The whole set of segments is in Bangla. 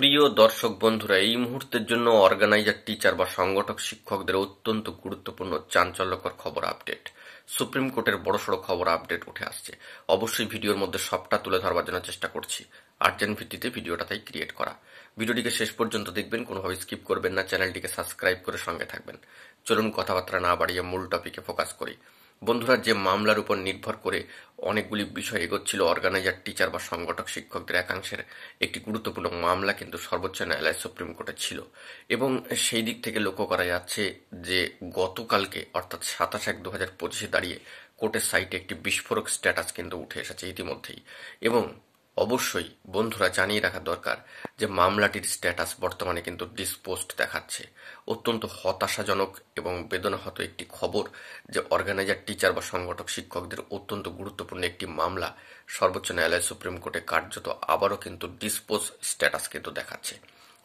প্রিয় দর্শক বন্ধুরা, এই মুহূর্তের জন্য অর্গানাইজার, টিচার বা সংগঠক শিক্ষকদের অত্যন্ত গুরুত্বপূর্ণ চাঞ্চল্যকর খবর আপডেট। সুপ্রিম কোর্টের বড়সড় খবর আপডেট উঠে আসছে। অবশ্যই ভিডিওর মধ্যে সবটা তুলে ধরবার জন্য চেষ্টা করছি। আর্জেন্ট ভিত্তিতে ভিডিওটা তাই ক্রিয়েট করা। ভিডিওটিকে শেষ পর্যন্ত দেখবেন, কোনোভাবে স্কিপ করবেন না, চ্যানেলটিকে সাবস্ক্রাইব করে সঙ্গে থাকবেন। চলুন কথাবার্তা না বাড়িয়ে মূল টপিকে ফোকাস করি। বন্ধুরা, যে মামলার উপর নির্ভর করে অনেকগুলি বিষয় এগোচ্ছিল অর্গানাইজার, টিচার বা সংগঠক শিক্ষকদের একাংশের একটি গুরুত্বপূর্ণ মামলা কিন্তু সর্বোচ্চ ন্যায়ালয় সুপ্রিম কোর্টে ছিল। এবং সেই দিক থেকে লক্ষ্য করা যাচ্ছে যে গতকালকে অর্থাৎ 27/1/2025 দাঁড়িয়ে কোর্টের সাইটে একটি বিস্ফোরক স্ট্যাটাস কিন্তু উঠে এসেছে ইতিমধ্যেই। এবং অবশ্যই বন্ধুরা জানিয়ে রাখা দরকার যে মামলাটির স্ট্যাটাস বর্তমানে কিন্তু ডিসপোজড দেখাচ্ছে। অত্যন্ত হতাশাজনক এবং বেদনাহত একটি খবর যে অর্গানাইজার, টিচার বা সংগঠক শিক্ষকদের অত্যন্ত গুরুত্বপূর্ণ একটি মামলা সর্বোচ্চ ন্যায়ালয় সুপ্রিম কোর্টে কার্যত আবারও কিন্তু ডিসপোজ স্ট্যাটাস কিন্তু দেখাচ্ছে।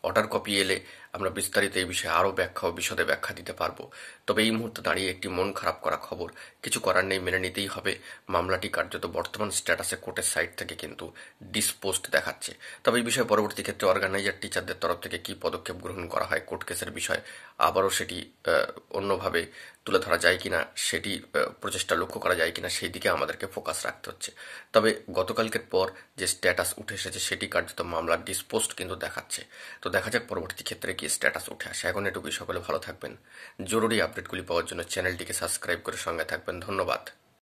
অর্ডার কপি এলে আমরা বিস্তারিত এই বিষয়ে আরও ব্যাখ্যা ও বিশদে ব্যাখ্যা দিতে পারবো। তবে এই মুহূর্তে দাঁড়িয়ে একটি মন খারাপ করা খবর, কিছু করার নেই, মেনে নিতেই হবে। মামলাটি কার্যত বর্তমান স্ট্যাটাসে কোর্টের সাইট থেকে কিন্তু ডিসপোজড দেখাচ্ছে। তবে এই বিষয়ে পরবর্তী ক্ষেত্রে অর্গানাইজার, টিচারদের তরফ থেকে কি পদক্ষেপ গ্রহণ করা হয়, কোর্ট কেসের বিষয় আবারও সেটি অন্যভাবে তুলে ধরা যায় কিনা, সেটি প্রচেষ্টা লক্ষ্য করা যায় কিনা, সেই দিকে আমাদেরকে ফোকাস রাখতে হচ্ছে। তবে গতকালকের পর যে স্ট্যাটাস উঠে এসেছে সেটি কার্যত মামলার ডিসপোজড কিন্তু দেখাচ্ছে। তো দেখা যাক পরবর্তী ক্ষেত্রে কি স্ট্যাটাস উঠে আসে। এখন এটুকুই, সকলে ভালো থাকবেন। জরুরি আপডেটগুলি পাওয়ার জন্য চ্যানেলটিকে সাবস্ক্রাইব করে সঙ্গে থাকবেন। ধন্যবাদ।